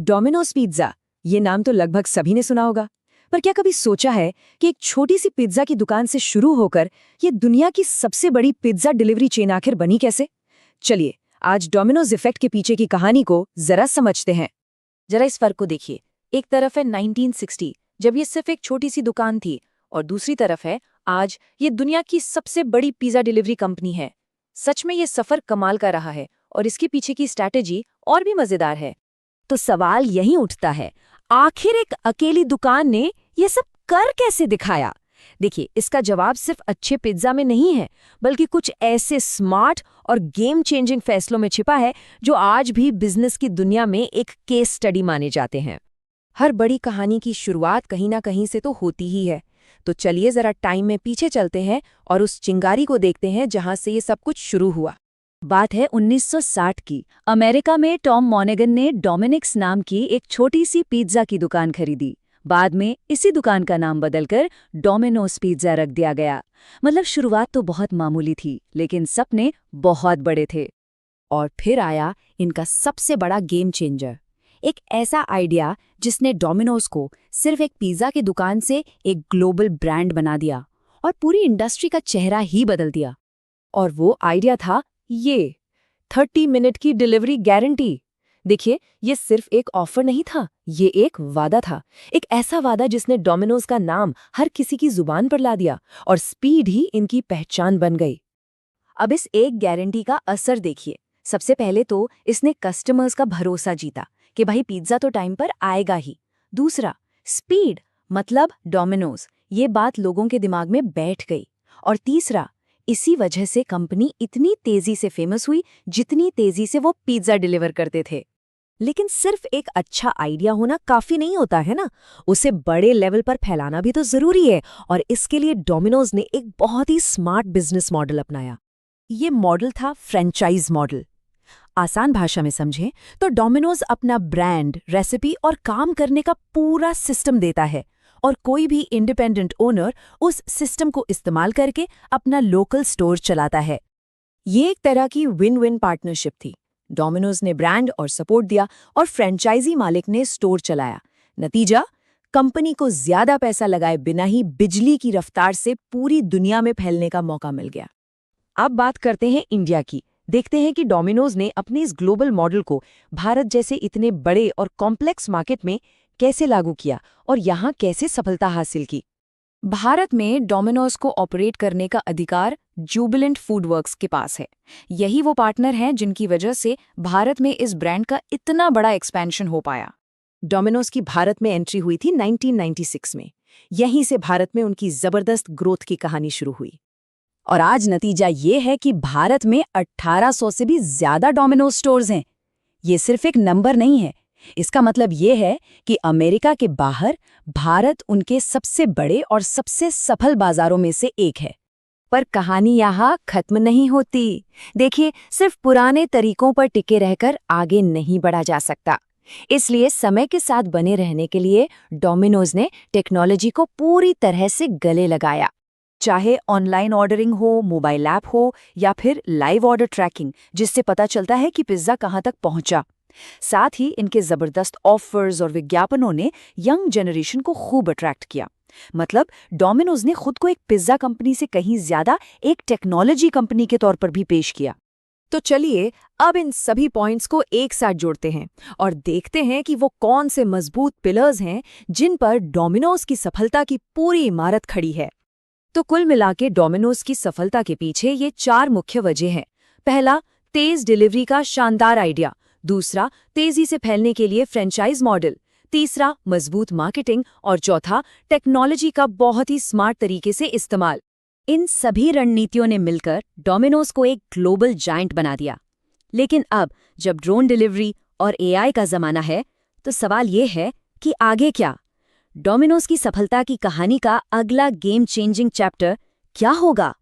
Domino's pizza, ये नाम तो लगभग सभी ने सुना होगा। पर क्या कभी सोचा है कि एक छोटी सी पिज्जा की दुकान से शुरू होकर ये दुनिया की सबसे बड़ी पिज्जा डिलीवरी चेन आखिर बनी कैसे? चलिए आज डोमिनोज इफेक्ट के पीछे की कहानी को जरा समझते हैं। जरा इस फर्क को देखिए। एक तरफ है 1960 जब ये सिर्फ एक छोटी सी दुकान थी, और दूसरी तरफ है आज ये दुनिया की सबसे बड़ी पिज्जा डिलीवरी कंपनी है। सच में ये सफर कमाल का रहा है और इसके पीछे की स्ट्रैटेजी और भी मजेदार है। तो सवाल यही उठता है, आखिर एक अकेली दुकान ने ये सब कर कैसे दिखाया? देखिए, इसका जवाब सिर्फ अच्छे पिज्जा में नहीं है, बल्कि कुछ ऐसे स्मार्ट और गेम चेंजिंग फैसलों में छिपा है जो आज भी बिजनेस की दुनिया में एक केस स्टडी माने जाते हैं। हर बड़ी कहानी की शुरुआत कहीं ना कहीं से तो होती ही है। तो चलिए जरा टाइम में पीछे चलते हैं और उस चिंगारी को देखते हैं जहां से ये सब कुछ शुरू हुआ। बात है 1960 की। अमेरिका में टॉम मॉनेगन ने डोमिनिक्स नाम की एक छोटी सी पिज्जा की दुकान खरीदी। बाद में इसी दुकान का नाम बदलकर डोमिनोज पिज्जा रख दिया गया। मतलब शुरुआत तो बहुत मामूली थी, लेकिन सपने बहुत बड़े थे। और फिर आया इनका सबसे बड़ा गेम चेंजर, एक ऐसा आइडिया जिसने डोमिनोज को सिर्फ एक पिज्जा की दुकान से एक ग्लोबल ब्रांड बना दिया और पूरी इंडस्ट्री का चेहरा ही बदल दिया। और वो आइडिया था ये 30 मिनट की डिलीवरी गारंटी। देखिए, ये सिर्फ एक ऑफर नहीं था, ये एक वादा था। एक ऐसा वादा जिसने डोमिनोज का नाम हर किसी की जुबान पर ला दिया और स्पीड ही इनकी पहचान बन गई। अब इस एक गारंटी का असर देखिए। सबसे पहले तो इसने कस्टमर्स का भरोसा जीता कि भाई पिज्जा तो टाइम पर आएगा ही। दूसरा, स्पीड, मतलब डोमिनोज, ये बात लोगों के दिमाग में बैठ गई। और तीसरा, इसी वजह से कंपनी इतनी तेजी से फेमस हुई जितनी तेजी से वो पिज्जा डिलीवर करते थे। लेकिन सिर्फ एक अच्छा आइडिया होना काफी नहीं होता है ना, उसे बड़े लेवल पर फैलाना भी तो जरूरी है। और इसके लिए डोमिनोज ने एक बहुत ही स्मार्ट बिजनेस मॉडल अपनाया। ये मॉडल था फ्रेंचाइज मॉडल। आसान भाषा में समझें तो डोमिनोज अपना ब्रांड, रेसिपी और काम करने का पूरा सिस्टम देता है, और कोई भी इंडिपेंडेंट ओनर उस सिस्टम को इस्तेमाल करके अपना लोकल स्टोर चलाता है। ये एक तरह की विन विन पार्टनरशिप थी। डोमिनोज ने ब्रांड और सपोर्ट दिया और फ्रेंचाइजी मालिक ने स्टोर चलाया। नतीजा, कंपनी को ज्यादा पैसा लगाए बिना ही बिजली की रफ्तार से पूरी दुनिया में फैलने का मौका मिल गया। अब बात करते हैं इंडिया की। देखते हैं कि डोमिनोज ने अपने इस ग्लोबल मॉडल को भारत जैसे इतने बड़े और कॉम्प्लेक्स मार्केट में कैसे लागू किया और यहाँ कैसे सफलता हासिल की। भारत में डोमिनोज को ऑपरेट करने का अधिकार जुबिलेंट फूडवर्क्स के पास है। यही वो पार्टनर हैं जिनकी वजह से भारत में इस ब्रांड का इतना बड़ा एक्सपेंशन हो पाया। डोमिनोज की भारत में एंट्री हुई थी 1996 में। यहीं से भारत में उनकी जबरदस्त ग्रोथ की कहानी शुरू हुई। और आज नतीजा ये है कि भारत में 1800 से भी ज्यादा डोमिनोज स्टोर्स हैं। ये सिर्फ एक नंबर नहीं है, इसका मतलब ये है कि अमेरिका के बाहर भारत उनके सबसे बड़े और सबसे सफल बाजारों में से एक है। पर कहानी यहाँ खत्म नहीं होती। देखिए, सिर्फ पुराने तरीकों पर टिके रहकर आगे नहीं बढ़ा जा सकता। इसलिए समय के साथ बने रहने के लिए डोमिनोज ने टेक्नोलॉजी को पूरी तरह से गले लगाया। चाहे ऑनलाइन ऑर्डरिंग हो, मोबाइल ऐप हो या फिर लाइव ऑर्डर ट्रैकिंग, जिससे पता चलता है कि पिज्जा कहाँ तक पहुंचा। साथ ही इनके जबरदस्त ऑफर्स और विज्ञापनों ने यंग जनरेशन को खूब अट्रैक्ट किया। मतलब डोमिनोज ने खुद को एक पिज्जा कंपनी से कहीं ज्यादा एक टेक्नोलॉजी कंपनी के तौर पर भी पेश किया। तो चलिए अब इन सभी पॉइंट्स को एक साथ जोड़ते हैं और देखते हैं कि वो कौन से मजबूत पिलर्स हैं जिन पर डोमिनोज की सफलता की पूरी इमारत खड़ी है। तो कुल मिलाके डोमिनोज की सफलता के पीछे ये 4 मुख्य वजह हैं। पहला, तेज डिलीवरी का शानदार आइडिया। दूसरा, तेजी से फैलने के लिए फ्रेंचाइज मॉडल। तीसरा, मजबूत मार्केटिंग। और चौथा, टेक्नोलॉजी का बहुत ही स्मार्ट तरीके से इस्तेमाल। इन सभी रणनीतियों ने मिलकर डोमिनोज को एक ग्लोबल जायंट बना दिया। लेकिन अब जब ड्रोन डिलीवरी और एआई का जमाना है, तो सवाल ये है कि आगे क्या? डोमिनोज की सफलता की कहानी का अगला गेम चेंजिंग चैप्टर क्या होगा?